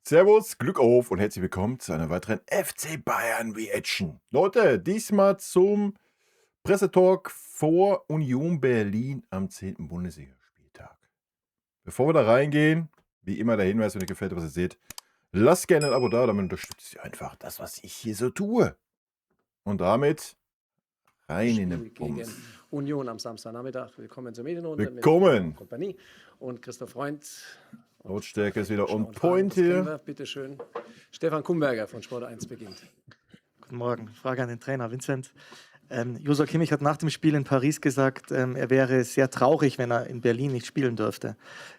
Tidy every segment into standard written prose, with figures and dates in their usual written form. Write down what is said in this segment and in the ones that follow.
Servus, Glück auf und herzlich willkommen zu einer weiteren FC Bayern Reaction. Leute, diesmal zum Pressetalk vor Union Berlin am 10. Bundesligaspieltag. Bevor wir da reingehen, wie immer der Hinweis, wenn euch gefällt, was ihr seht, lasst gerne ein Abo da, damit unterstützt ihr einfach das, was ich hier so tue. Und damit rein in den Spiel gegen Bums. Union am Samstagnachmittag. Willkommen zur Medienrunde Willkommen. mit Kompanie und Christoph Freund. Und Lautstärke ist wieder on Fragen, point das kennen hier. wir. Bitte schön. Stefan Kumberger von Sport 1 beginnt. Guten Morgen. Frage an den Trainer Vincent. Joshua Kimmich hat nach dem Spiel in Paris gesagt, er wäre sehr traurig, wenn er in Berlin nicht spielen dürfte.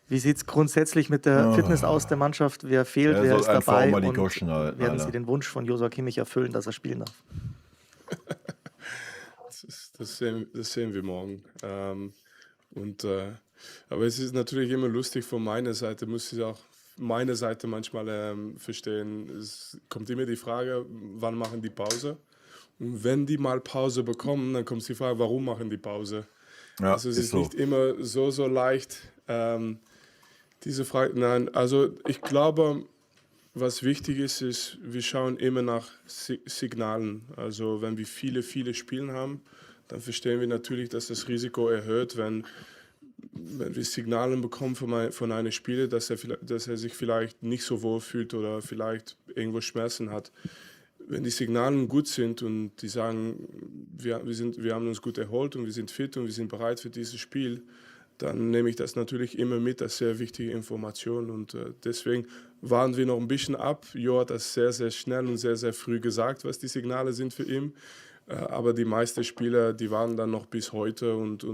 Wie sieht es grundsätzlich mit der Fitness aus der Mannschaft? Wer fehlt, Er wer soll ist einfach dabei? auch mal die Und Goschen halten, werden Alter. Sie den Wunsch von Joshua Kimmich erfüllen, dass er spielen darf? Das sehen wir morgen. Aber es ist natürlich immer lustig von meiner Seite, muss ich auch meine Seite manchmal verstehen. Es kommt immer die Frage, wann machen die Pause? Und wenn die mal Pause bekommen, dann kommt die Frage, warum machen die Pause? Ja, Also es ist so. nicht immer so leicht, diese Frage. Nein, also ich glaube, was wichtig ist, wir schauen immer nach Signalen. Also wenn wir viele Spiele haben, dann verstehen wir natürlich, dass das Risiko erhöht, wenn wir Signale bekommen von einem Spieler, dass er sich vielleicht nicht so wohl fühlt oder vielleicht irgendwo Schmerzen hat. Wenn die Signale gut sind und die sagen, wir haben uns gut erholt und wir sind fit und wir sind bereit für dieses Spiel, dann nehme ich das natürlich immer mit als sehr wichtige Information. Und deswegen warten wir noch ein bisschen ab. Jo hat das sehr schnell und sehr früh gesagt, was die Signale sind für ihn. Aber die meisten Spieler, die warten dann noch bis heute und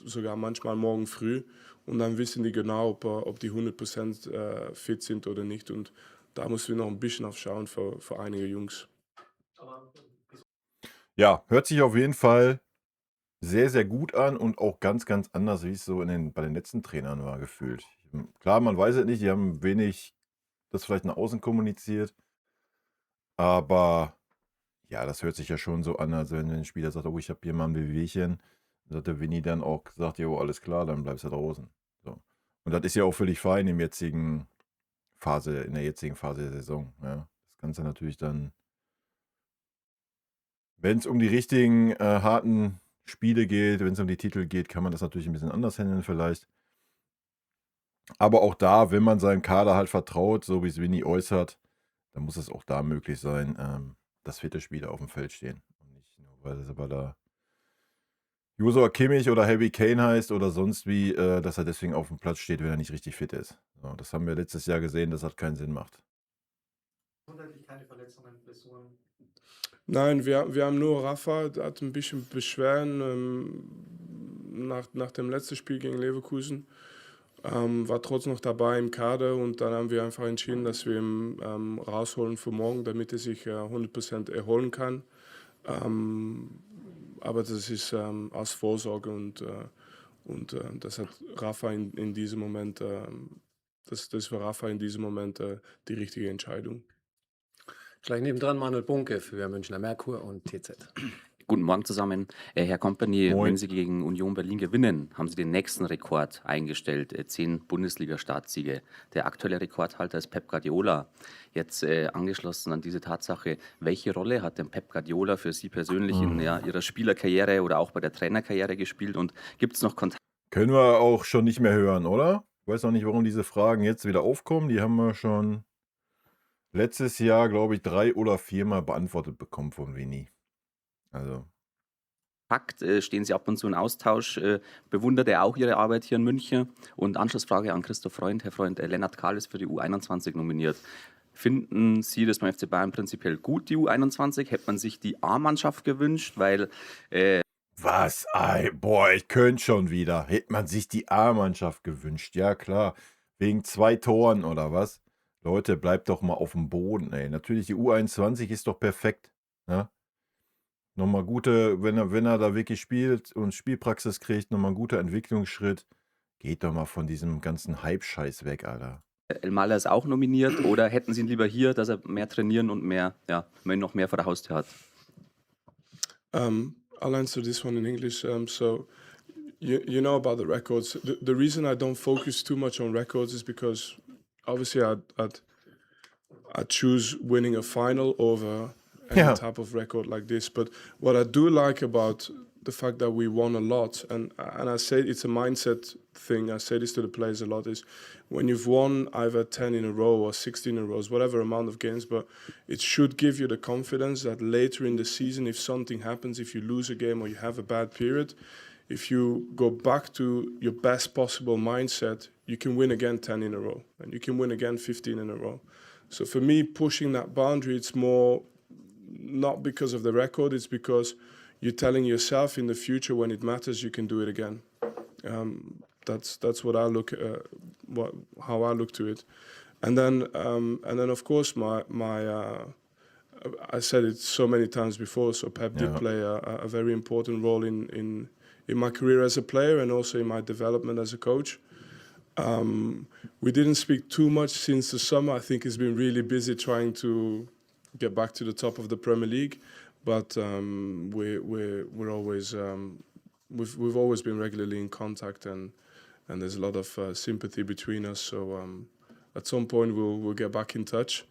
sogar manchmal morgen früh. Und dann wissen die genau, ob die 100% fit sind oder nicht. Und da müssen wir noch ein bisschen aufschauen für einige Jungs. Ja, hört sich auf jeden Fall sehr gut an und auch ganz anders, wie es so bei den letzten Trainern war, gefühlt. Klar, man weiß es nicht, die haben wenig das vielleicht nach außen kommuniziert, aber ja, das hört sich ja schon so an, als wenn ein Spieler sagt, oh, ich habe hier mal ein Wehwehchen, dann hat der Winnie dann auch gesagt, jo, alles klar, dann bleibst du draußen. So. Und das ist ja auch völlig fein in der jetzigen Phase der Saison. Ja. Das Ganze natürlich dann, wenn es um die richtigen harten Spiele geht, wenn es um die Titel geht, kann man das natürlich ein bisschen anders handeln vielleicht. Aber auch da, wenn man seinem Kader halt vertraut, so wie es Winnie äußert, dann muss es auch da möglich sein, dass fitte Spieler auf dem Feld stehen. Und nicht nur, weil da Joshua Kimmich oder Harry Kane heißt oder sonst wie, dass er deswegen auf dem Platz steht, wenn er nicht richtig fit ist. So, das haben wir letztes Jahr gesehen, dass das keinen Sinn macht. Keine Verletzungen, Blessuren. Nein, wir haben nur Rafa, der hat ein bisschen Beschwerden nach dem letzten Spiel gegen Leverkusen. War trotzdem noch dabei im Kader und dann haben wir einfach entschieden, dass wir ihn rausholen für morgen, damit er sich 100% erholen kann. Aber das ist aus Vorsorge und das hat Rafa in diesem Moment, das ist für Rafa in diesem Moment die richtige Entscheidung. Gleich nebendran Manuel Bunke für Münchner Merkur und TZ. Guten Morgen zusammen. Herr Company, Moin. wenn Sie gegen Union Berlin gewinnen, haben Sie den nächsten Rekord eingestellt, 10 Bundesliga-Startsiege. Der aktuelle Rekordhalter ist Pep Guardiola. Jetzt angeschlossen an diese Tatsache, welche Rolle hat denn Pep Guardiola für Sie persönlich in Ihrer Spielerkarriere oder auch bei der Trainerkarriere gespielt und gibt es noch Kontakt? Können wir auch schon nicht mehr hören, oder? Ich weiß auch nicht, warum diese Fragen jetzt wieder aufkommen. Die haben wir schon letztes Jahr, glaube ich, 3 oder 4 Mal beantwortet bekommen von Winnie. Also, Stehen Sie ab und zu in Austausch? Bewundert er auch Ihre Arbeit hier in München? Und Anschlussfrage an Christoph Freund. Herr Freund, Lennart Kahl ist für die U21 nominiert. Finden Sie das beim FC Bayern prinzipiell gut, die U21? Hätte man sich die A-Mannschaft gewünscht? Weil was? Boah, ich könnte schon wieder. Hätte man sich die A-Mannschaft gewünscht. Ja, klar. Wegen 2 Toren oder was? Leute, bleibt doch mal auf dem Boden, ey. Natürlich, die U21 ist doch perfekt. Ne? Nochmal gute, wenn er da wirklich spielt und Spielpraxis kriegt, nochmal ein guter Entwicklungsschritt. Geht doch mal von diesem ganzen Hype-Scheiß weg, Alter. Elmaler ist auch nominiert, oder hätten Sie ihn lieber hier, dass er mehr trainieren und mehr, ja, man ihn noch mehr vor der Haustür hat? I'll answer this one in English. So, you know about the records. The reason I don't focus too much on records is because obviously I'd I choose winning a final over any Ja. type of record like this. But what I do like about the fact that we won a lot, and I say it's a mindset thing. I say this to the players a lot: is when you've won either 10 in a row or 16 in a row, whatever amount of games, but it should give you the confidence that later in the season, if something happens, if you lose a game or you have a bad period, if you go back to your best possible mindset, you can win again 10 in a row, and you can win again 15 in a row. So for me, pushing that boundary, it's more not because of the record, it's because you're telling yourself in the future when it matters, you can do it again. That's what I look how I look to it, and then of course I said it so many times before. So Pep did Ja. play a very important role in my career as a player and also in my development as a coach. We didn't speak too much since the summer. I think he's been really busy trying to get back to the top of the Premier League, but we're always we've always been regularly in contact, and there's a lot of sympathy between us. So at some point we'll get back in touch.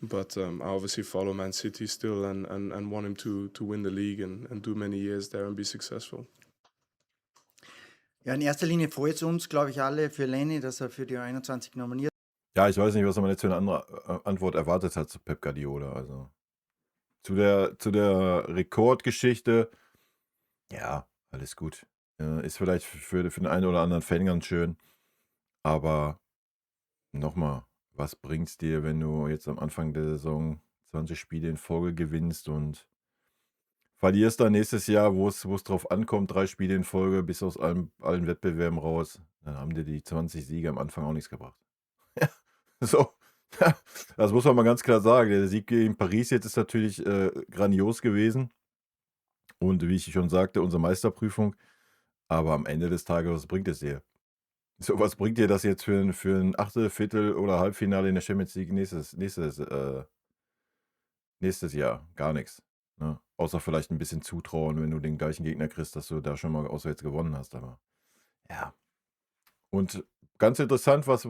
But I obviously follow Man City still and want him to win the league and do many years there and be successful. Ja, in erster Linie freut es uns, glaube ich, alle für Lenny, dass er für die 21 nominiert Ja, ich weiß nicht, was man jetzt für eine andere Antwort erwartet hat zu Pep Guardiola. Also zu der Rekordgeschichte, ja, alles gut. Ist vielleicht für den einen oder anderen Fan ganz schön. Aber nochmal, was bringt's dir, wenn du jetzt am Anfang der Saison 20 Spiele in Folge gewinnst und verlierst dann nächstes Jahr, wo es drauf ankommt, 3 Spiele in Folge, bis aus allen Wettbewerben raus. Dann haben dir die 20 Siege am Anfang auch nichts gebracht. So, das muss man mal ganz klar sagen. Der Sieg gegen Paris jetzt ist natürlich grandios gewesen. Und wie ich schon sagte, unsere Meisterprüfung. Aber am Ende des Tages, was bringt es dir? So, was bringt dir das jetzt für ein Achtel-, Viertel- oder Halbfinale in der Champions League nächstes Jahr? Gar nichts. Ne? Außer vielleicht ein bisschen Zutrauen, wenn du den gleichen Gegner kriegst, dass du da schon mal auswärts gewonnen hast. Aber ja. Und ganz interessant, was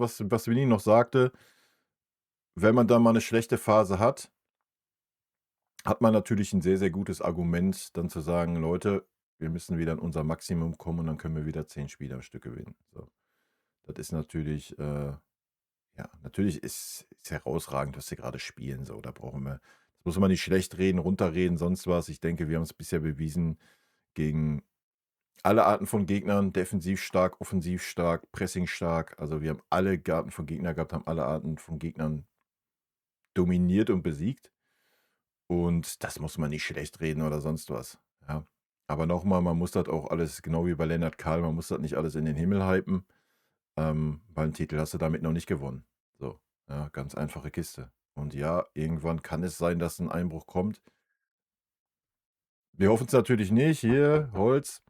Vinny noch sagte, wenn man da mal eine schlechte Phase hat, hat man natürlich ein sehr, sehr gutes Argument, dann zu sagen, Leute, wir müssen wieder an unser Maximum kommen und dann können wir wieder 10 Spiele am Stück gewinnen. So. Das ist natürlich, ja, natürlich ist herausragend, was sie gerade spielen. So, das muss man nicht schlecht reden, runterreden, sonst was. Ich denke, wir haben es bisher bewiesen gegen alle Arten von Gegnern, defensiv stark, offensiv stark, Pressing stark. Also wir haben alle Arten von Gegnern gehabt, haben alle Arten von Gegnern dominiert und besiegt. Und das muss man nicht schlecht reden oder sonst was. Ja. Aber nochmal, man muss das auch alles, genau wie bei Lennart Kahl, man muss das nicht alles in den Himmel hypen, weil einen Titel hast du damit noch nicht gewonnen. So, ja, ganz einfache Kiste. Und ja, irgendwann kann es sein, dass ein Einbruch kommt. Wir hoffen es natürlich nicht. Hier, Holz.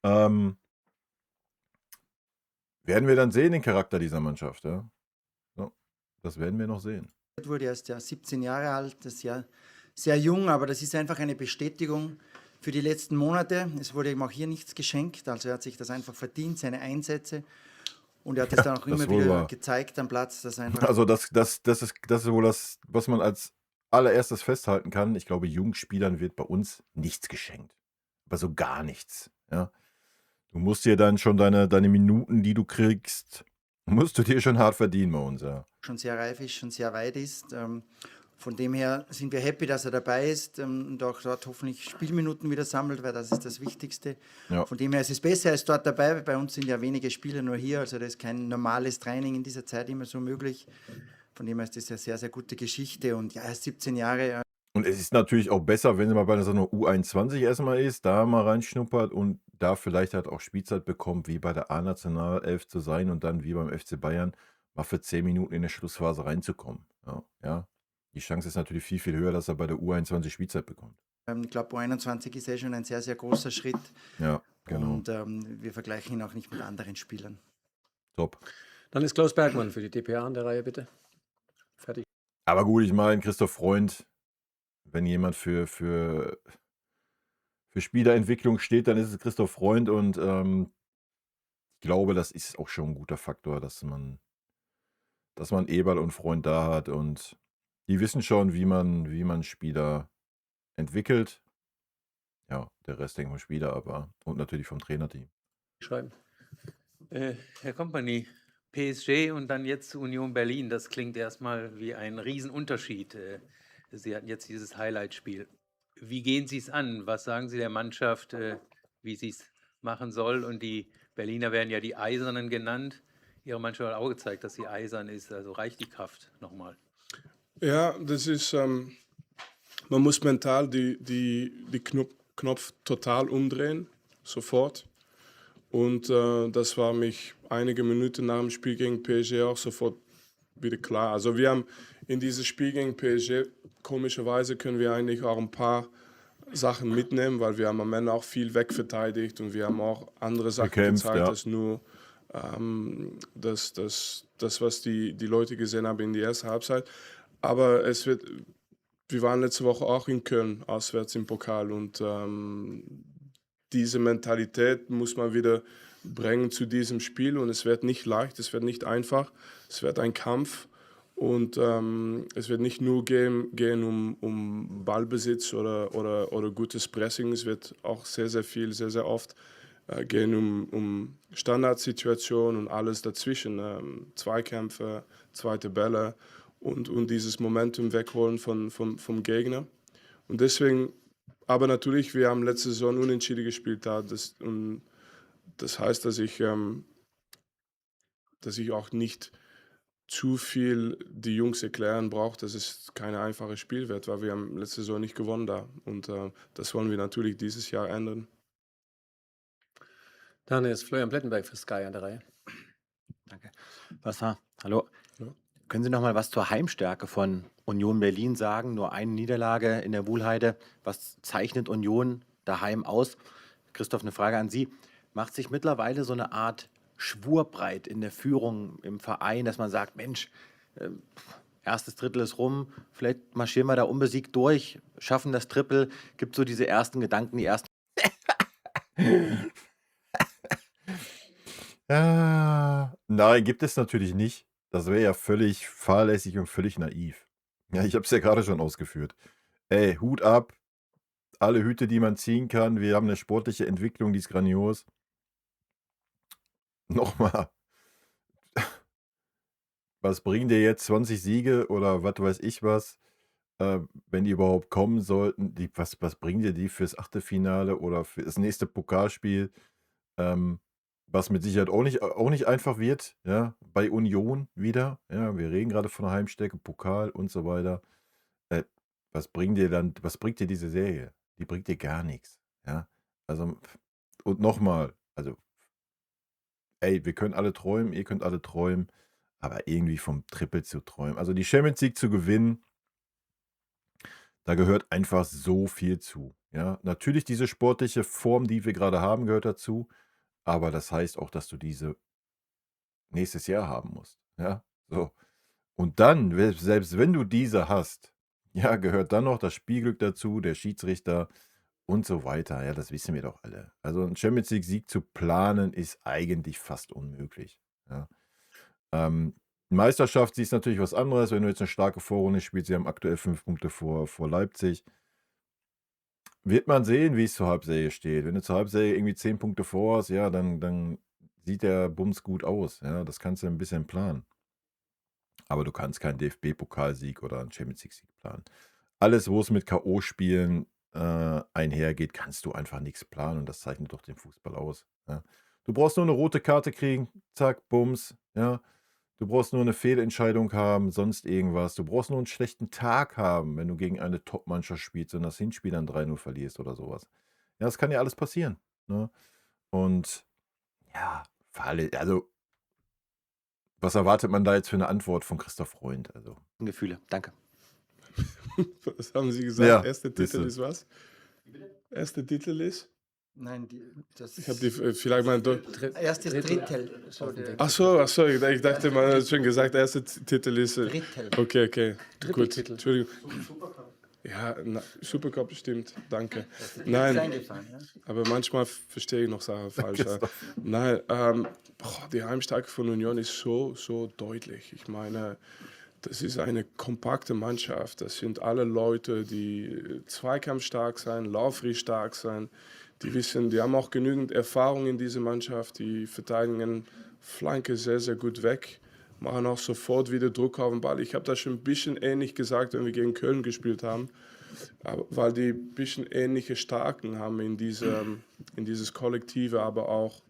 Werden wir dann sehen, den Charakter dieser Mannschaft. Ja? So, das werden wir noch sehen. wurde. Er ist ja 17 Jahre alt, das ist ja sehr jung, aber das ist einfach eine Bestätigung für die letzten Monate. Es wurde ihm auch hier nichts geschenkt, also er hat sich das einfach verdient, seine Einsätze. Und er hat es dann auch immer wieder wahr. Gezeigt am Platz, dass er einfach Also das ist wohl das, was man als allererstes festhalten kann. Ich glaube, Jugendspielern wird bei uns nichts geschenkt. Aber so gar nichts. Ja? Du musst dir dann schon deine Minuten, die du kriegst, musst du dir schon hart verdienen bei uns. Ja. schon sehr reif ist, schon sehr weit ist. Von dem her sind wir happy, dass er dabei ist und auch dort hoffentlich Spielminuten wieder sammelt, weil das ist das Wichtigste. Ja. Von dem her ist es besser, er ist dort dabei, weil bei uns sind ja wenige Spieler nur hier, also da ist kein normales Training in dieser Zeit immer so möglich. Von dem her ist das eine sehr, sehr gute Geschichte und ja, er ist 17 Jahre. Und es ist natürlich auch besser, wenn er mal bei so einer U21 erstmal ist, da mal reinschnuppert und da vielleicht halt auch Spielzeit bekommt, wie bei der A-Nationalelf zu sein und dann wie beim FC Bayern mal für 10 Minuten in der Schlussphase reinzukommen. Ja. Die Chance ist natürlich viel, viel höher, dass er bei der U21 Spielzeit bekommt. Ich glaube, U21 ist schon ein sehr, sehr großer Schritt. Ja, genau. Und wir vergleichen ihn auch nicht mit anderen Spielern. Top. Dann ist Klaus Bergmann für die DPA an der Reihe, bitte. Fertig. Aber gut, ich meine, Christoph Freund, wenn jemand für Spielerentwicklung steht, dann ist es Christoph Freund und ich glaube, das ist auch schon ein guter Faktor, dass man Eberl und Freund da hat und Die wissen schon, wie man Spieler entwickelt. Ja, der Rest hängt vom Spieler ab und natürlich vom Trainerteam. Schreiben. Herr Kompany, PSG und dann jetzt Union Berlin, das klingt erstmal wie ein Riesenunterschied. Sie hatten jetzt dieses Highlight-Spiel. Wie gehen Sie es an? Was sagen Sie der Mannschaft, wie sie es machen soll? Und die Berliner werden ja die Eisernen genannt. Ihre Mannschaft hat auch gezeigt, dass sie eisern ist. Also reicht die Kraft nochmal? Ja, das ist, man muss mental die Knopf total umdrehen, sofort. Und das war mich einige Minuten nach dem Spiel gegen PSG auch sofort wieder klar. Also wir haben in dieses Spiel gegen PSG, komischerweise können wir eigentlich auch ein paar Sachen mitnehmen, weil wir haben am Ende auch viel wegverteidigt und wir haben auch andere Sachen Gekämpft, gezeigt, ja. als nur das, was die Leute gesehen haben in der ersten Halbzeit. Aber wir waren letzte Woche auch in Köln, auswärts im Pokal und diese Mentalität muss man wieder bringen zu diesem Spiel und es wird nicht leicht, es wird nicht einfach, es wird ein Kampf und es wird nicht nur gehen um Ballbesitz oder gutes Pressing, es wird auch sehr, sehr viel, sehr, sehr oft gehen um Standardsituationen und alles dazwischen, Zweikämpfe, zweite Bälle und dieses Momentum wegholen vom Gegner. Und deswegen, aber natürlich, wir haben letzte Saison unentschieden gespielt. Das heißt, dass ich auch nicht zu viel die Jungs erklären brauche, dass es kein einfaches Spiel wird, weil wir haben letzte Saison nicht gewonnen da. Und das wollen wir natürlich dieses Jahr ändern. Dann ist Florian Plettenberg für Sky an der Reihe. Danke. Hallo. Ja. Können Sie noch mal was zur Heimstärke von Union Berlin sagen? Nur eine Niederlage in der Wuhlheide. Was zeichnet Union daheim aus? Christoph, eine Frage an Sie. Macht sich mittlerweile so eine Art Schwur breit in der Führung im Verein, dass man sagt, Mensch, erstes Drittel ist rum, vielleicht marschieren wir da unbesiegt durch, schaffen das Triple, gibt so diese ersten Gedanken, die ersten... Ja, nein, gibt es natürlich nicht. Das wäre ja völlig fahrlässig und völlig naiv. Ja, ich habe es ja gerade schon ausgeführt. Ey, Hut ab, alle Hüte, die man ziehen kann. Wir haben eine sportliche Entwicklung, die ist grandios. Nochmal, was bringen dir jetzt 20 Siege oder was weiß ich was, wenn die überhaupt kommen sollten? Was bringen dir die fürs Achtelfinale oder für das nächste Pokalspiel? Was mit Sicherheit auch nicht einfach wird, ja, bei Union wieder. Ja, wir reden gerade von der Heimstärke, Pokal und so weiter. Was bringt dir diese Serie? Die bringt dir gar nichts. Ja, also, und nochmal, also, ey, wir können alle träumen, ihr könnt alle träumen, aber irgendwie vom Triple zu träumen. Also die Champions League zu gewinnen, da gehört einfach so viel zu. Ja, natürlich diese sportliche Form, die wir gerade haben, gehört dazu. Aber das heißt auch, dass du diese nächstes Jahr haben musst. Ja, so. Und dann, selbst wenn du diese hast, ja, gehört dann noch das Spielglück dazu, der Schiedsrichter und so weiter. Ja, das wissen wir doch alle. Also ein Champions League-Sieg zu planen, ist eigentlich fast unmöglich. Ja. Meisterschaft, sie ist natürlich was anderes, wenn du jetzt eine starke Vorrunde spielst. Sie haben aktuell 5 Punkte vor Leipzig. Wird man sehen, wie es zur Halbserie steht. Wenn du zur Halbserie irgendwie 10 Punkte vor hast, ja, dann sieht der Bums gut aus. Ja, das kannst du ein bisschen planen. Aber du kannst keinen DFB-Pokalsieg oder einen Champions League-Sieg planen. Alles, wo es mit K.O.-Spielen einhergeht, kannst du einfach nichts planen und das zeichnet doch den Fußball aus. Ja. Du brauchst nur eine rote Karte kriegen, zack, Bums, ja. Du brauchst nur eine Fehlentscheidung haben, sonst irgendwas. Du brauchst nur einen schlechten Tag haben, wenn du gegen eine Top-Mannschaft spielst und das Hinspiel dann 3-0 verlierst oder sowas. Ja, das kann ja alles passieren. Ne? Und ja, also, was erwartet man da jetzt für eine Antwort von Christoph Freund? Also, Gefühle, danke. Was haben Sie gesagt? Ja, Erster siehste. Titel ist was? Erster Titel ist? Nein, das Ich habe die vielleicht mal. erstes Drittel. Ach so, ich dachte, man hat schon gesagt, erster Titel ist. Drittel. Okay, gut. Dritteltitel. Entschuldigung. Ja, Supercup stimmt, danke. Ist Nein, eingefallen, ja? aber manchmal verstehe ich noch Sachen falsch. Ja. Nein, die Heimstärke von Union ist so deutlich. Ich meine, das ist eine kompakte Mannschaft. Das sind alle Leute, die zweikampfstark sein, laufrig stark sein. Die wissen, die haben auch genügend Erfahrung in dieser Mannschaft. Die verteidigen Flanke sehr, sehr gut weg. Machen auch sofort wieder Druck auf den Ball. Ich habe das schon ein bisschen ähnlich gesagt, wenn wir gegen Köln gespielt haben. Aber, weil die ein bisschen ähnliche Stärken haben in dieses Kollektive, aber auch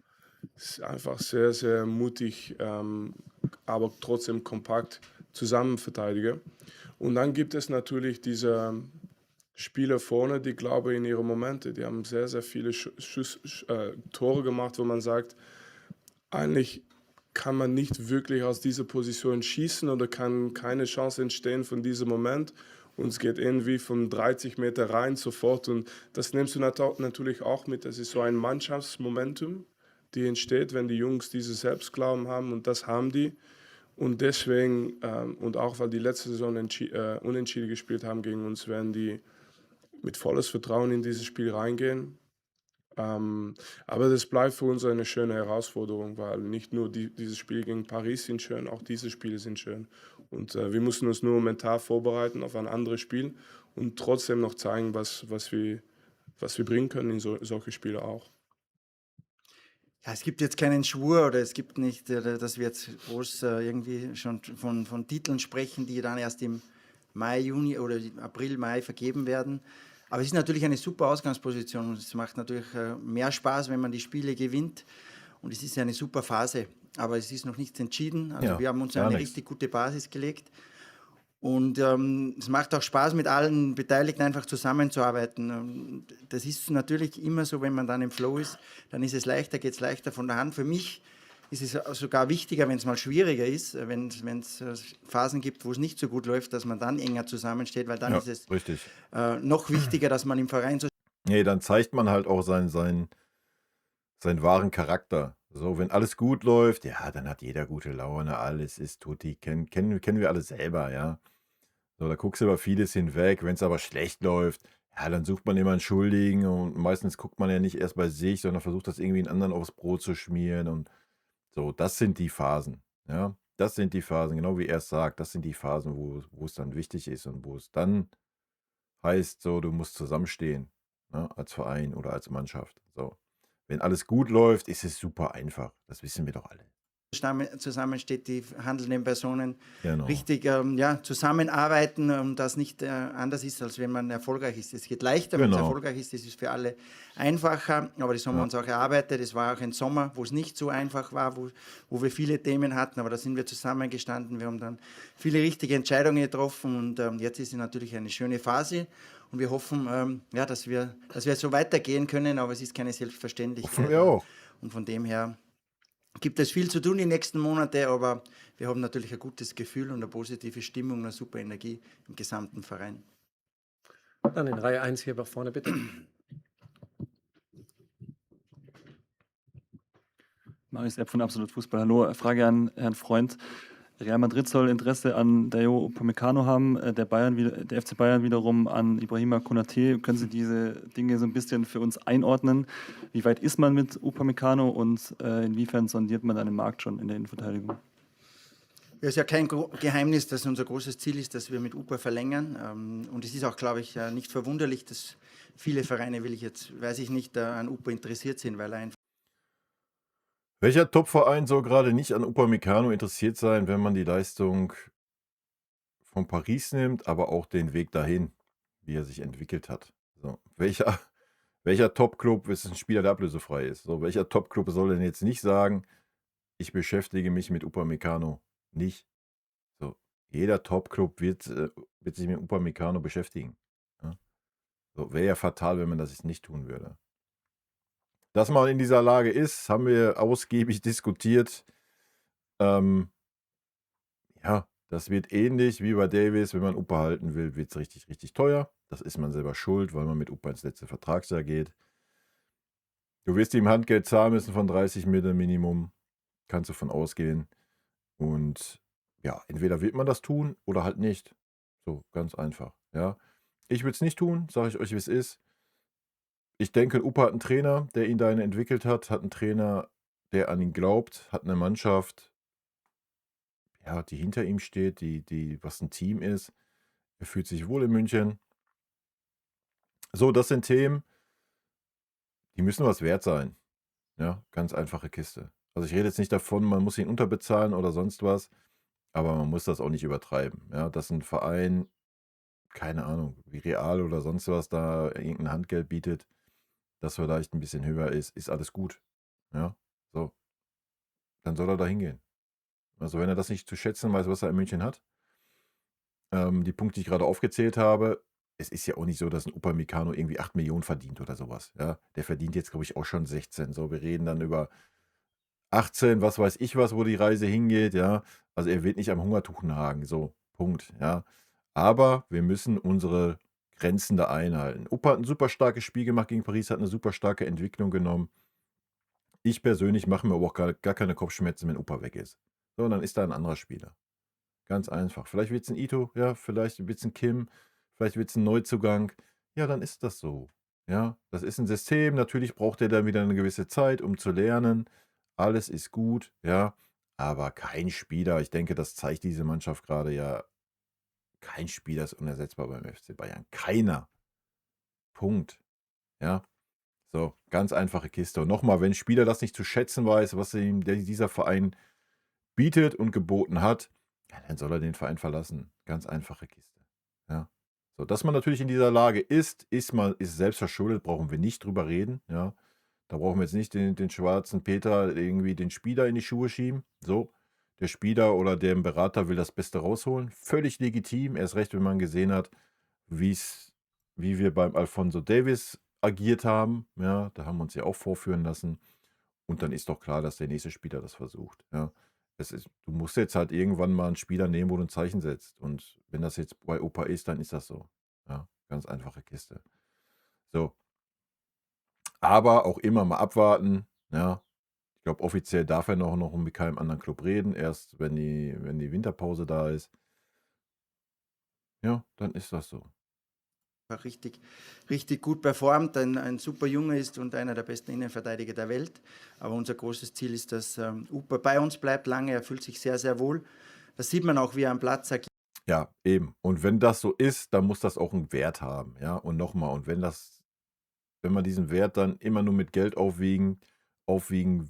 einfach sehr, sehr mutig, aber trotzdem kompakt zusammen verteidigen. Und dann gibt es natürlich diese Spieler vorne, die glaube in ihre Momente, die haben sehr, sehr viele Tore gemacht, wo man sagt, eigentlich kann man nicht wirklich aus dieser Position schießen oder kann keine Chance entstehen von diesem Moment. Und es geht irgendwie von 30 Meter rein sofort. Und das nimmst du natürlich auch mit. Das ist so ein Mannschaftsmomentum, die entsteht, wenn die Jungs dieses Selbstglauben haben. Und das haben die. Und deswegen, und auch weil die letzte Saison unentschieden gespielt haben gegen uns, werden die mit volles Vertrauen in dieses Spiel reingehen. Aber das bleibt für uns eine schöne Herausforderung, weil nicht nur dieses Spiel gegen Paris sind schön, auch diese Spiele sind schön. Und wir müssen uns nur mental vorbereiten auf ein anderes Spiel und trotzdem noch zeigen, was wir bringen können in solche Spiele auch. Ja, es gibt jetzt keinen Schwur oder es gibt nicht, dass wir jetzt groß irgendwie schon von Titeln sprechen, die dann erst im Mai, Juni oder April, Mai vergeben werden. Aber es ist natürlich eine super Ausgangsposition und es macht natürlich mehr Spaß, wenn man die Spiele gewinnt. Und es ist eine super Phase, aber es ist noch nichts entschieden. Also Ja, wir haben uns gar eine nichts. richtig gute Basis gelegt. Und es macht auch Spaß, mit allen Beteiligten einfach zusammenzuarbeiten. Und das ist natürlich immer so, wenn man dann im Flow ist, dann ist es leichter, geht es leichter von der Hand. Für mich ist es sogar wichtiger, wenn es mal schwieriger ist, wenn es Phasen gibt, wo es nicht so gut läuft, dass man dann enger zusammensteht, weil dann Ja, ist es richtig. noch wichtiger, dass man im Verein so Nee, dann zeigt man halt auch seinen wahren Charakter. So, wenn alles gut läuft, ja, dann hat jeder gute Laune, alles ist tutti, kennen wir alle selber, ja. So, da guckst du über vieles hinweg. Wenn es aber schlecht läuft, ja, dann sucht man immer einen Schuldigen und meistens guckt man ja nicht erst bei sich, sondern versucht das irgendwie einen anderen aufs Brot zu schmieren und so, das sind die Phasen, ja. Das sind die Phasen, genau wie er es sagt, das sind die Phasen, wo es dann wichtig ist und wo es dann heißt, so, du musst zusammenstehen, ne, als Verein oder als Mannschaft. So. Wenn alles gut läuft, ist es super einfach. Das wissen wir doch alle. zusammensteht, die handelnden Personen Genau. richtig zusammenarbeiten und das nicht anders ist, als wenn man erfolgreich ist. Es geht leichter, wenn es Genau. erfolgreich ist. Es ist für alle einfacher, aber das haben wir Ja. uns auch erarbeitet. Es war auch ein Sommer, wo es nicht so einfach war, wo wir viele Themen hatten, aber da sind wir zusammengestanden. Wir haben dann viele richtige Entscheidungen getroffen und jetzt ist es natürlich eine schöne Phase. Und wir hoffen, dass wir so weitergehen können, aber es ist keine Selbstverständlichkeit. Hoffen wir auch. Und von dem her gibt es viel zu tun die nächsten Monate, aber wir haben natürlich ein gutes Gefühl und eine positive Stimmung, eine super Energie im gesamten Verein. Dann in Reihe 1 hier vorne, bitte. Marius Epp von Absolut Fußball. Hallo, Frage an Herrn Freund. Real Madrid soll Interesse an Dayot Upamecano haben, der FC Bayern wiederum an Ibrahima Konaté. Können Sie diese Dinge so ein bisschen für uns einordnen? Wie weit ist man mit Upamecano und inwiefern sondiert man einen Markt schon in der Innenverteidigung? Es ist ja kein Geheimnis, dass unser großes Ziel ist, dass wir mit UPA verlängern. Und es ist auch, glaube ich, nicht verwunderlich, dass viele Vereine, weiß ich nicht, an UPA interessiert sind, weil er einfach Welcher Top-Verein soll gerade nicht an Upamecano interessiert sein, wenn man die Leistung von Paris nimmt, aber auch den Weg dahin, wie er sich entwickelt hat? So, welcher Top-Club ist ein Spieler, der ablösefrei ist? So, welcher Top-Club soll denn jetzt nicht sagen, ich beschäftige mich mit Upamecano nicht? So, jeder Top-Club wird sich mit Upamecano beschäftigen. Ja? So, wäre ja fatal, wenn man das jetzt nicht tun würde. Dass man in dieser Lage ist, haben wir ausgiebig diskutiert. Ja, das wird ähnlich wie bei Davis. Wenn man Upa halten will, wird es richtig, richtig teuer. Das ist man selber schuld, weil man mit Upa ins letzte Vertragsjahr geht. Du wirst ihm Handgeld zahlen müssen von 30 Mille Minimum. Kannst du von ausgehen. Und ja, entweder wird man das tun oder halt nicht. So, ganz einfach. Ja. Ich würde es nicht tun, sage ich euch, wie es ist. Ich denke, Upa hat einen Trainer, der ihn dahin entwickelt hat einen Trainer, der an ihn glaubt, hat eine Mannschaft. ja, die hinter ihm steht, was ein Team ist. Er fühlt sich wohl in München. So, das sind Themen, die müssen was wert sein. Ja, ganz einfache Kiste. Also ich rede jetzt nicht davon, man muss ihn unterbezahlen oder sonst was, aber man muss das auch nicht übertreiben. Ja, dass ein Verein, keine Ahnung, wie Real oder sonst was da irgendein Handgeld bietet, das vielleicht ein bisschen höher ist alles gut. Ja, so, dann soll er da hingehen. Also wenn er das nicht zu schätzen weiß, was er in München hat, die Punkte, die ich gerade aufgezählt habe, es ist ja auch nicht so, dass ein Upamecano irgendwie 8 Millionen verdient oder sowas. Ja, der verdient jetzt, glaube ich, auch schon 16. So, wir reden dann über 18, was weiß ich was, wo die Reise hingeht, ja. Also er wird nicht am Hungertuch nagen, so, Punkt, ja. Aber wir müssen unsere Grenzen da einhalten. Upa hat ein super starkes Spiel gemacht gegen Paris, hat eine super starke Entwicklung genommen. Ich persönlich mache mir aber auch gar keine Kopfschmerzen, wenn Upa weg ist. So, und dann ist da ein anderer Spieler. Ganz einfach. Vielleicht wird es ein Ito, ja, vielleicht wird es ein Kim, vielleicht wird es ein Neuzugang. Ja, dann ist das so. Ja, das ist ein System. Natürlich braucht er dann wieder eine gewisse Zeit, um zu lernen. Alles ist gut, ja. Aber kein Spieler, ich denke, das zeigt diese Mannschaft gerade ja, kein Spieler ist unersetzbar beim FC Bayern. Keiner. Punkt. Ja. So, ganz einfache Kiste. Und nochmal, wenn ein Spieler das nicht zu schätzen weiß, was ihm dieser Verein bietet und geboten hat, ja, dann soll er den Verein verlassen. Ganz einfache Kiste. Ja. So, dass man natürlich in dieser Lage ist selbst verschuldet, brauchen wir nicht drüber reden. Ja. Da brauchen wir jetzt nicht den schwarzen Peter irgendwie den Spieler in die Schuhe schieben. So, der Spieler oder der Berater will das Beste rausholen. Völlig legitim. Erst recht, wenn man gesehen hat, wie wir beim Alphonso Davies agiert haben. Ja, da haben wir uns ja auch vorführen lassen. Und dann ist doch klar, dass der nächste Spieler das versucht. Ja. Du musst jetzt halt irgendwann mal einen Spieler nehmen, wo du ein Zeichen setzt. Und wenn das jetzt bei Opa ist, dann ist das so. Ja, ganz einfache Kiste. So. Aber auch immer mal abwarten. Ja. Ich glaube, offiziell darf er noch mit keinem anderen Club reden. Erst wenn die Winterpause da ist. Ja, dann ist das so. Richtig, richtig gut performt, ein super Junge ist und einer der besten Innenverteidiger der Welt. Aber unser großes Ziel ist, dass Upa bei uns bleibt lange. Er fühlt sich sehr, sehr wohl. Das sieht man auch, wie er am Platz agiert. Ja, eben. Und wenn das so ist, dann muss das auch einen Wert haben. Ja, und nochmal, und wenn man diesen Wert dann immer nur mit Geld aufwiegen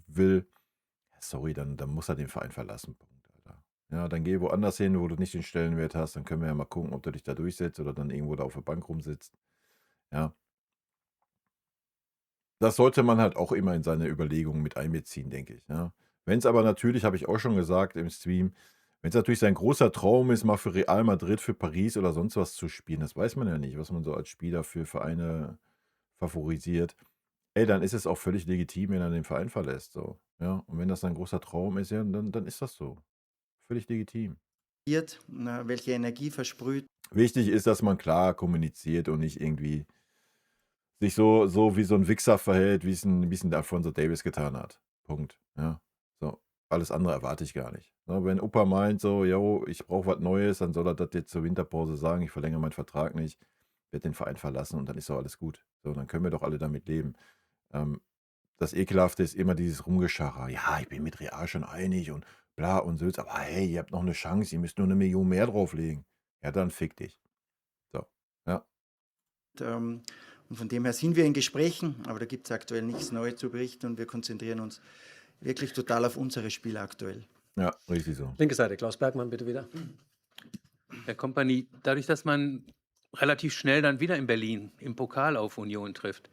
will, sorry, dann muss er den Verein verlassen. Punkt, Alter. Ja, dann geh woanders hin, wo du nicht den Stellenwert hast. Dann können wir ja mal gucken, ob du dich da durchsetzt oder dann irgendwo da auf der Bank rumsitzt. Ja. Das sollte man halt auch immer in seine Überlegungen mit einbeziehen, denke ich. Ja. Wenn es aber natürlich, habe ich auch schon gesagt im Stream, wenn es natürlich sein großer Traum ist, mal für Real Madrid, für Paris oder sonst was zu spielen, das weiß man ja nicht, was man so als Spieler für Vereine favorisiert. Ey, dann ist es auch völlig legitim, wenn er den Verein verlässt. So. Ja. Und wenn das sein großer Traum ist, ja, dann ist das so. Völlig legitim. Welche Energie versprüht. Wichtig ist, dass man klar kommuniziert und nicht irgendwie sich so wie so ein Wichser verhält, wie es ein Alphonso Davies getan hat. Punkt. Ja. So. Alles andere erwarte ich gar nicht. So, wenn Opa meint, so, yo, ich brauche was Neues, dann soll er das jetzt zur Winterpause sagen, ich verlängere meinen Vertrag nicht, werde den Verein verlassen und dann ist doch alles gut. So, dann können wir doch alle damit leben. Das Ekelhafte ist immer dieses Rumgeschacher. Ja, ich bin mit Real schon einig und bla und so. Aber hey, ihr habt noch eine Chance, ihr müsst nur 1 Million mehr drauflegen. Ja, dann fick dich. So, ja. Und von dem her sind wir in Gesprächen, aber da gibt es aktuell nichts Neues zu berichten und wir konzentrieren uns wirklich total auf unsere Spiele aktuell. Ja, richtig so. Linke Seite, Klaus Bergmann, bitte wieder. Herr Kompanie, dadurch, dass man relativ schnell dann wieder in Berlin im Pokal auf Union trifft,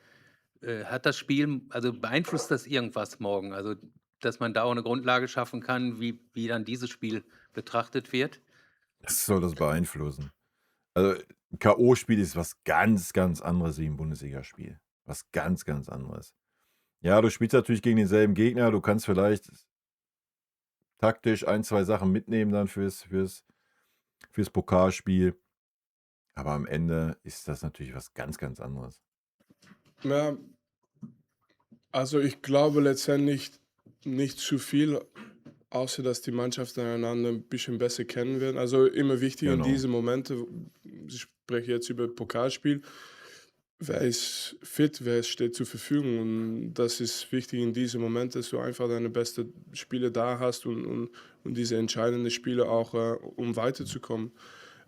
hat das Spiel, also beeinflusst das irgendwas morgen? Also, dass man da auch eine Grundlage schaffen kann, wie dann dieses Spiel betrachtet wird? Das soll das beeinflussen. Also, ein K.O.-Spiel ist was ganz, ganz anderes wie ein Bundesligaspiel. Was ganz, ganz anderes. Ja, du spielst natürlich gegen denselben Gegner. Du kannst vielleicht taktisch 1, 2 Sachen mitnehmen dann fürs Pokalspiel. Aber am Ende ist das natürlich was ganz, ganz anderes. Ja, also ich glaube letztendlich nicht zu viel, außer dass die Mannschaften einander ein bisschen besser kennen werden. Also immer wichtig in Genau. diese Momente, ich spreche jetzt über Pokalspiel, wer ist fit, wer steht zur Verfügung. Und das ist wichtig in diesem Moment, dass du einfach deine besten Spiele da hast und diese entscheidenden Spiele auch, um weiterzukommen.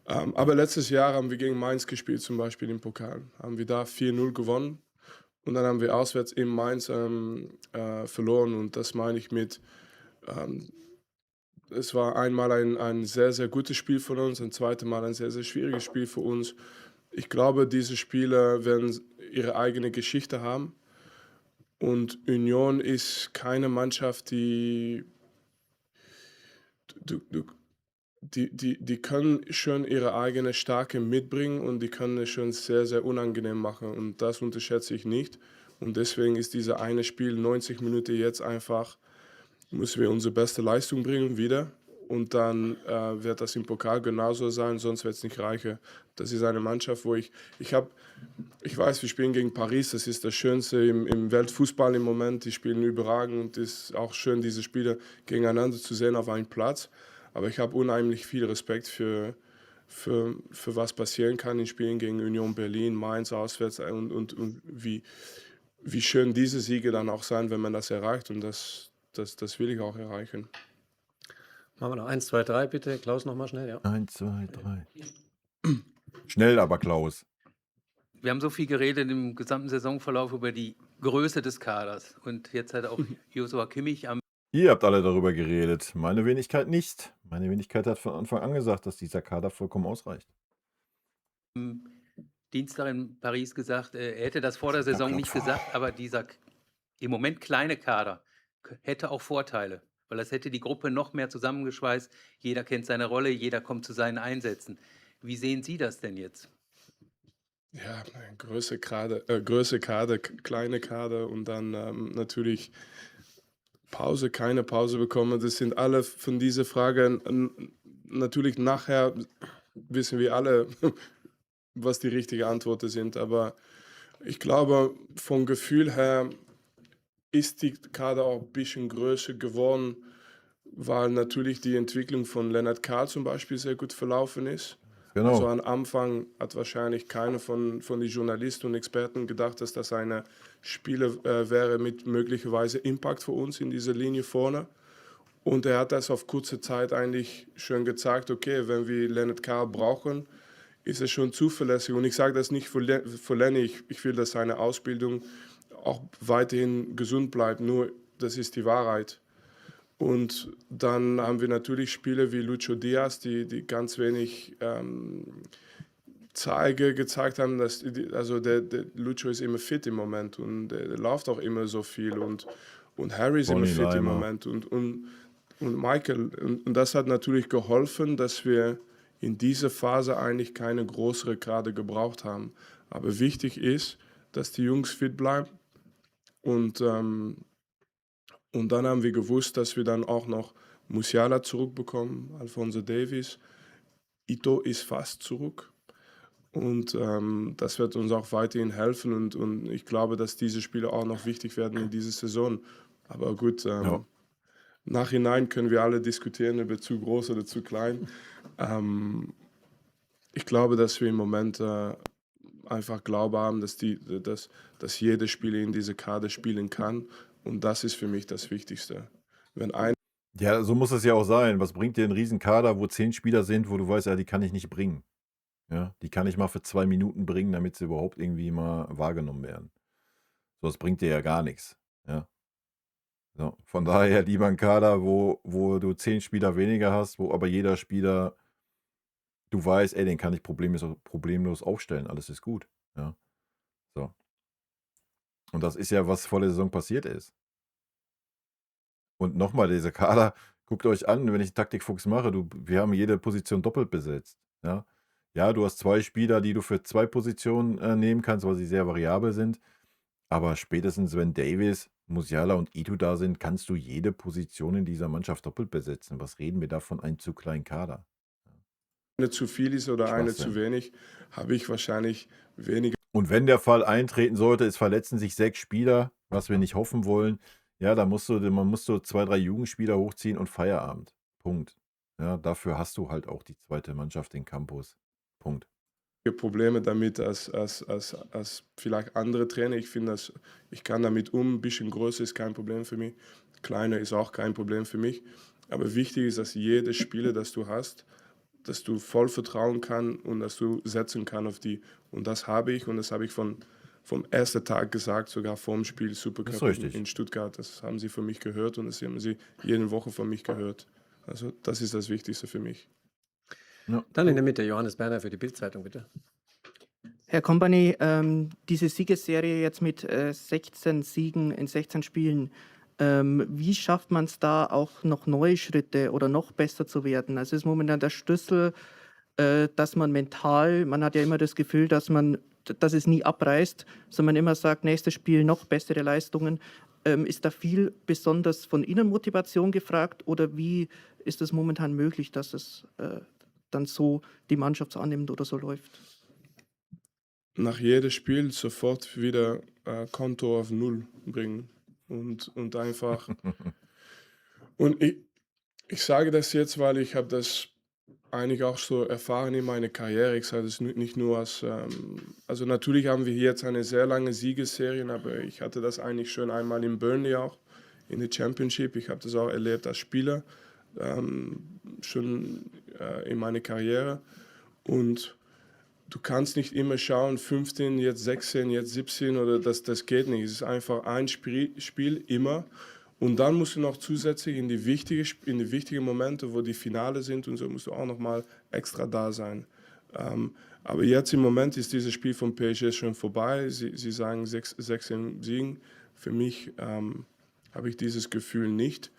Aber letztes Jahr haben wir gegen Mainz gespielt, zum Beispiel im Pokal. Haben wir da 4-0 gewonnen und dann haben wir auswärts in Mainz verloren. Und das meine ich mit, es war einmal ein sehr, sehr gutes Spiel von uns, ein zweites Mal ein sehr, sehr schwieriges Spiel für uns. Ich glaube, diese Spieler werden ihre eigene Geschichte haben. Und Union ist keine Mannschaft, die können schon ihre eigene Stärke mitbringen und die können es schon sehr, sehr unangenehm machen. Und das unterschätze ich nicht. Und deswegen ist dieses eine Spiel 90 Minuten jetzt einfach, müssen wir unsere beste Leistung bringen wieder. Und dann wird das im Pokal genauso sein, sonst wird es nicht reichen. Das ist eine Mannschaft, wo ich weiß, wir spielen gegen Paris, das ist das Schönste im Weltfußball im Moment. Die spielen überragend und es ist auch schön, diese Spieler gegeneinander zu sehen auf einem Platz. Aber ich habe unheimlich viel Respekt für was passieren kann in Spielen gegen Union Berlin, Mainz auswärts und wie schön diese Siege dann auch sein, wenn man das erreicht. Und das will ich auch erreichen. Machen wir noch 1, 2, 3, bitte. Klaus, nochmal schnell, ja. 1, 2, 3. Schnell aber, Klaus. Wir haben so viel geredet im gesamten Saisonverlauf über die Größe des Kaders. Und jetzt hat auch Joshua Kimmich am Ihr habt alle darüber geredet. Meine Wenigkeit nicht. Meine Wenigkeit hat von Anfang an gesagt, dass dieser Kader vollkommen ausreicht. Dienstag in Paris gesagt, er hätte das vor der Saison nicht gesagt, aber dieser im Moment kleine Kader hätte auch Vorteile, weil das hätte die Gruppe noch mehr zusammengeschweißt. Jeder kennt seine Rolle, jeder kommt zu seinen Einsätzen. Wie sehen Sie das denn jetzt? Ja, große Kader, kleine Kader und dann natürlich Pause, keine Pause bekommen. Das sind alle von diesen Fragen. Natürlich nachher wissen wir alle, was die richtigen Antworten sind. Aber ich glaube, vom Gefühl her ist die Kader auch ein bisschen größer geworden, weil natürlich die Entwicklung von Lennart Kahl zum Beispiel sehr gut verlaufen ist. Genau. Also am Anfang hat wahrscheinlich keiner von den Journalisten und Experten gedacht, dass das eine Spieler wäre mit möglicherweise Impact für uns in dieser Linie vorne. Und er hat das auf kurze Zeit eigentlich schon gezeigt, okay, wenn wir Lennart Kahl brauchen, ist es schon zuverlässig. Und ich sage das nicht für Lenny, ich will, dass seine Ausbildung auch weiterhin gesund bleibt, nur das ist die Wahrheit. Und dann haben wir natürlich Spieler wie Lucho Diaz, die ganz wenig gezeigt haben, dass der Lucho ist immer fit im Moment und der läuft auch immer so viel und Harry ist immer Bonnie fit im Leimer. Moment und Michael. Und das hat natürlich geholfen, dass wir in dieser Phase eigentlich keine größere Kader gebraucht haben. Aber wichtig ist, dass die Jungs fit bleiben und dann haben wir gewusst, dass wir dann auch noch Musiala zurückbekommen, Alphonso Davies. Ito ist fast zurück. Und das wird uns auch weiterhin helfen. Und ich glaube, dass diese Spiele auch noch wichtig werden in dieser Saison. Aber gut, nachhinein können wir alle diskutieren über zu groß oder zu klein. Ich glaube, dass wir im Moment einfach Glaube haben, dass jeder Spieler in diese Kader spielen kann. Und das ist für mich das Wichtigste. Wenn Ja, so muss es ja auch sein. Was bringt dir ein Riesenkader, wo 10 Spieler sind, wo du weißt, ja, die kann ich nicht bringen. Ja, die kann ich mal für 2 Minuten bringen, damit sie überhaupt irgendwie mal wahrgenommen werden. So, das bringt dir ja gar nichts. Ja. So, von daher lieber ein Kader, wo du 10 Spieler weniger hast, wo aber jeder Spieler, du weißt, ey, den kann ich problemlos aufstellen. Alles ist gut. Ja. So. Und das ist ja, was vor der Saison passiert ist. Und nochmal, dieser Kader, guckt euch an, wenn ich Taktikfuchs mache, wir haben jede Position doppelt besetzt. Ja, ja, du hast 2 Spieler, die du für 2 Positionen nehmen kannst, weil sie sehr variabel sind. Aber spätestens, wenn Davies, Musiala und Ito da sind, kannst du jede Position in dieser Mannschaft doppelt besetzen. Was reden wir da von einem zu kleinen Kader? eine zu viel ist oder eine Schwachsinn. zu wenig, habe ich wahrscheinlich weniger. Und wenn der Fall eintreten sollte, es verletzen sich 6 Spieler, was wir nicht hoffen wollen, ja, man muss so 2, 3 Jugendspieler hochziehen und Feierabend. Punkt. Ja, dafür hast du halt auch die zweite Mannschaft, den Campus. Punkt. Probleme damit als vielleicht andere Trainer. Ich finde, ich kann damit ein bisschen größer ist kein Problem für mich, kleiner ist auch kein Problem für mich. Aber wichtig ist, dass jedes Spieler, das du hast, dass du voll vertrauen kannst und dass du setzen kannst auf die. Und das habe ich vom ersten Tag gesagt, sogar vor dem Spiel Das ist Supercup richtig. in Stuttgart. Das haben sie von mich gehört und das haben sie jede Woche von mich gehört. Also das ist das Wichtigste für mich. Ja. Dann in der Mitte Johannes Berner für die Bild-Zeitung, bitte. Herr Kompany, diese Siegesserie jetzt mit 16 Siegen in 16 Spielen, wie schafft man es da auch noch neue Schritte oder noch besser zu werden? Also ist momentan der Schlüssel, dass man mental, man hat ja immer das Gefühl, dass es nie abreißt, sondern man immer sagt, nächstes Spiel noch bessere Leistungen. Ist da viel besonders von Ihnen Motivation gefragt oder wie ist es momentan möglich, dass es dann so die Mannschaft annimmt oder so läuft? Nach jedem Spiel sofort wieder Konto auf Null bringen und einfach. Und ich sage das jetzt, weil ich habe das eigentlich auch so erfahren in meiner Karriere. Ich sage das nicht nur also natürlich haben wir hier jetzt eine sehr lange Siegesserie, aber ich hatte das eigentlich schon einmal in Burnley auch, in der Championship. Ich habe das auch erlebt als Spieler, schon in meiner Karriere. Und du kannst nicht immer schauen, 15, jetzt 16, jetzt 17 oder das geht nicht. Es ist einfach ein Spiel immer. Und dann musst du noch zusätzlich in die wichtigen Momente, wo die Finale sind und so, musst du auch nochmal extra da sein. Aber jetzt im Moment ist dieses Spiel von PSG schon vorbei. Sie sagen 16 Siegen. Für mich habe ich dieses Gefühl nicht.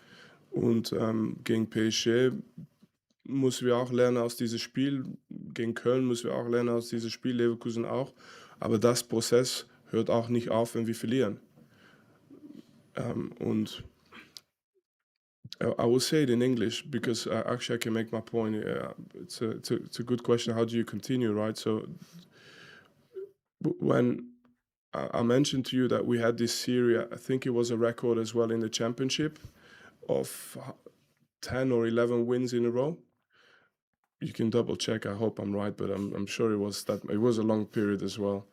Und gegen PSG müssen wir auch lernen aus diesem Spiel. Gegen Köln müssen wir auch lernen aus diesem Spiel, Leverkusen auch. Aber das Prozess hört auch nicht auf, wenn wir verlieren. Und I will say it in English because actually I can make my point. It's a good question. How do you continue, right? So when I mentioned to you that we had this series, I think it was a record as well in the championship of 10 or 11 wins in a row. You can double check. I hope I'm right, but I'm sure it was that. It was a long period as well.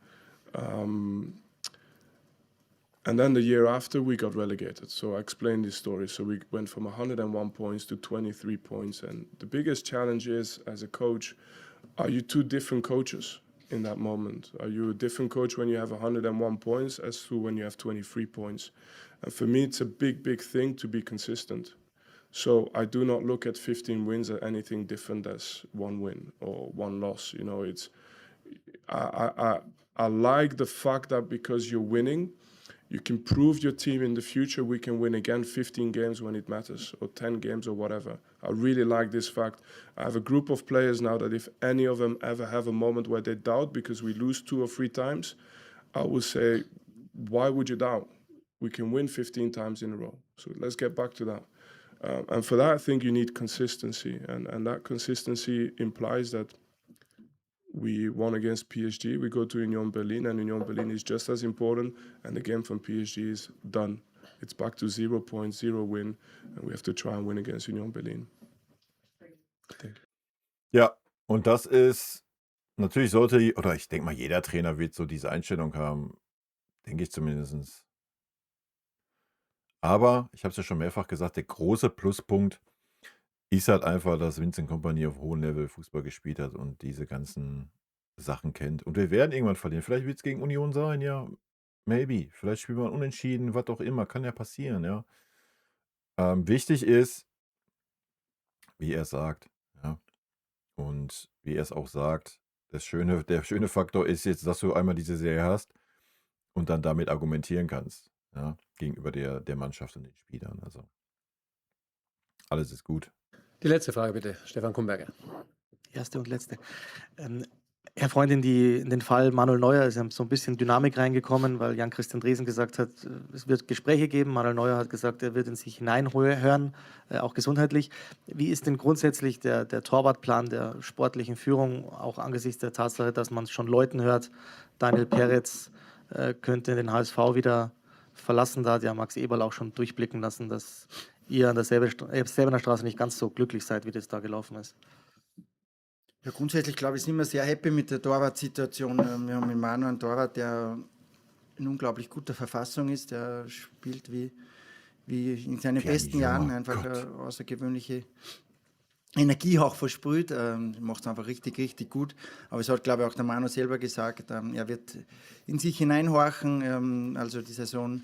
And then the year after, we got relegated. So I explained this story. So we went from 101 points to 23 points. And the biggest challenge is, as a coach, are you two different coaches in that moment? Are you a different coach when you have 101 points as to when you have 23 points? And for me, it's a big, big thing to be consistent. So I do not look at 15 wins as anything different as one win or one loss. You know, I like the fact that because you're winning, you can prove your team in the future. We can win again 15 games when it matters, or 10 games or whatever. I really like this fact. I have a group of players now that if any of them ever have a moment where they doubt because we lose 2 or 3 times, I will say, why would you doubt? We can win 15 times in a row. So let's get back to that. And for that, I think you need consistency. And that consistency implies that we won against PSG. We go to Union Berlin, and Union Berlin is just as important. And the game from PSG is done. It's back to 0 points, 0 win, and we have to try and win against Union Berlin. Ja, und das ist natürlich oder ich denke mal, jeder Trainer wird so diese Einstellung haben, denke ich zumindest. Aber ich habe es ja schon mehrfach gesagt, der große Pluspunkt ist halt einfach, dass Vincent Kompany auf hohem Level Fußball gespielt hat und diese ganzen Sachen kennt. Und wir werden irgendwann verlieren. Vielleicht wird es gegen Union sein, ja. Maybe. Vielleicht spielen wir unentschieden, was auch immer. Kann ja passieren, ja. Wichtig ist, wie er es sagt, ja. Und wie er es auch sagt, der schöne Faktor ist jetzt, dass du einmal diese Serie hast und dann damit argumentieren kannst, ja, gegenüber der Mannschaft und den Spielern. Also alles ist gut. Die letzte Frage bitte, Stefan Kumberger. Erste und letzte. Herr Freund, in den Fall Manuel Neuer ist so ein bisschen Dynamik reingekommen, weil Jan-Christian Dresen gesagt hat, es wird Gespräche geben. Manuel Neuer hat gesagt, er wird in sich hineinhören, auch gesundheitlich. Wie ist denn grundsätzlich der Torwartplan der sportlichen Führung, auch angesichts der Tatsache, dass man schon Leuten hört, Daniel Peretz könnte den HSV wieder verlassen. Da hat ja Max Eberl auch schon durchblicken lassen, dass ihr an der Säbener Straße nicht ganz so glücklich seid, wie das da gelaufen ist. Ja, grundsätzlich glaube ich, sind wir sehr happy mit der Torwartsituation. Wir haben in Manu einen Torwart, der in unglaublich guter Verfassung ist. Der spielt wie in seinen besten Jahren, einfach eine außergewöhnliche Energie auch versprüht. Macht es einfach richtig, richtig gut. Aber es hat, glaube ich, auch der Manu selber gesagt, er wird in sich hineinhorchen. Also die Saison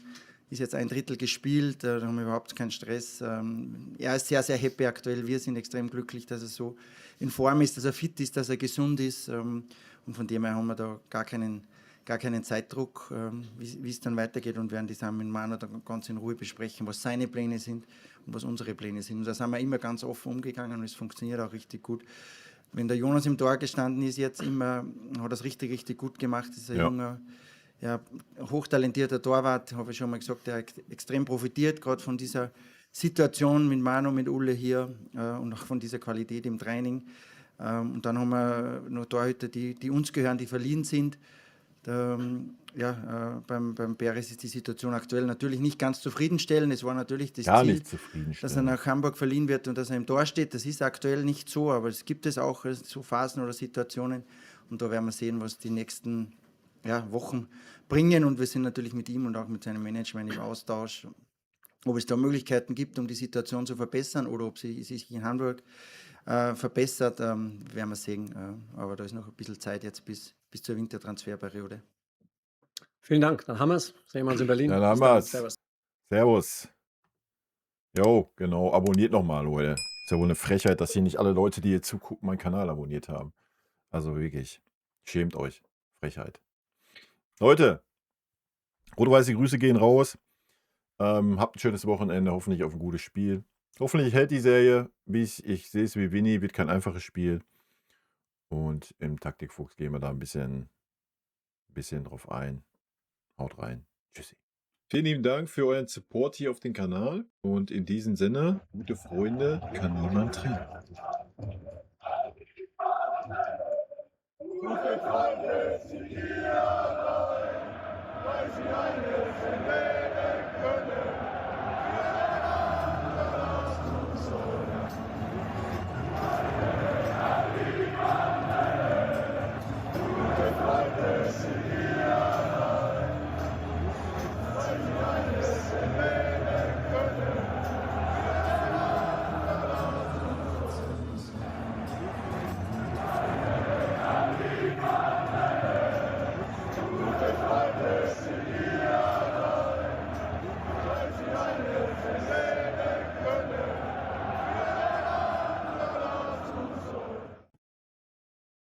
ist jetzt 1/3 gespielt, da haben wir überhaupt keinen Stress. Er ist sehr, sehr happy aktuell. Wir sind extrem glücklich, dass er so in Form ist, dass er fit ist, dass er gesund ist. Und von dem her haben wir da gar keinen Zeitdruck, wie es dann weitergeht, und werden die zusammen mit Manu dann ganz in Ruhe besprechen, was seine Pläne sind und was unsere Pläne sind. Und da sind wir immer ganz offen umgegangen und es funktioniert auch richtig gut. Wenn der Jonas im Tor gestanden ist, jetzt immer, hat er es richtig, richtig gut gemacht. Das ist ein junger, hochtalentierter Torwart, habe ich schon mal gesagt, der extrem profitiert, gerade von dieser Situation mit Manu, mit Ulle hier und auch von dieser Qualität im Training. Und dann haben wir noch Torhüter, die uns gehören, die verliehen sind. Beim Perez ist die Situation aktuell natürlich nicht ganz zufriedenstellend. Es war natürlich das Ziel, dass er nach Hamburg verliehen wird und dass er im Tor steht. Das ist aktuell nicht so, aber es gibt es auch so Phasen oder Situationen. Und da werden wir sehen, was die nächsten Wochen bringen. Und wir sind natürlich mit ihm und auch mit seinem Management im Austausch, ob es da Möglichkeiten gibt, um die Situation zu verbessern oder ob sie sich in Hamburg verbessert, werden wir sehen. Aber da ist noch ein bisschen Zeit jetzt bis zur Wintertransferperiode. Vielen Dank, dann haben wir es. Sehen wir uns in Berlin. Dann haben wir es. Servus. Jo, genau. Abonniert nochmal, Leute. Ist ja wohl eine Frechheit, dass hier nicht alle Leute, die hier zugucken, meinen Kanal abonniert haben. Also wirklich. Schämt euch. Frechheit. Leute, rot-weiße Grüße gehen raus. Habt ein schönes Wochenende. Hoffentlich auf ein gutes Spiel. Hoffentlich hält die Serie. Ich sehe es wie Winnie. Wird kein einfaches Spiel. Und im Taktikfuchs gehen wir da ein bisschen drauf ein. Haut rein. Tschüssi. Vielen lieben Dank für euren Support hier auf dem Kanal. Und in diesem Sinne, gute Freunde kann niemand trennen. Gute Freunde sind hier allein, weil sie eines sind.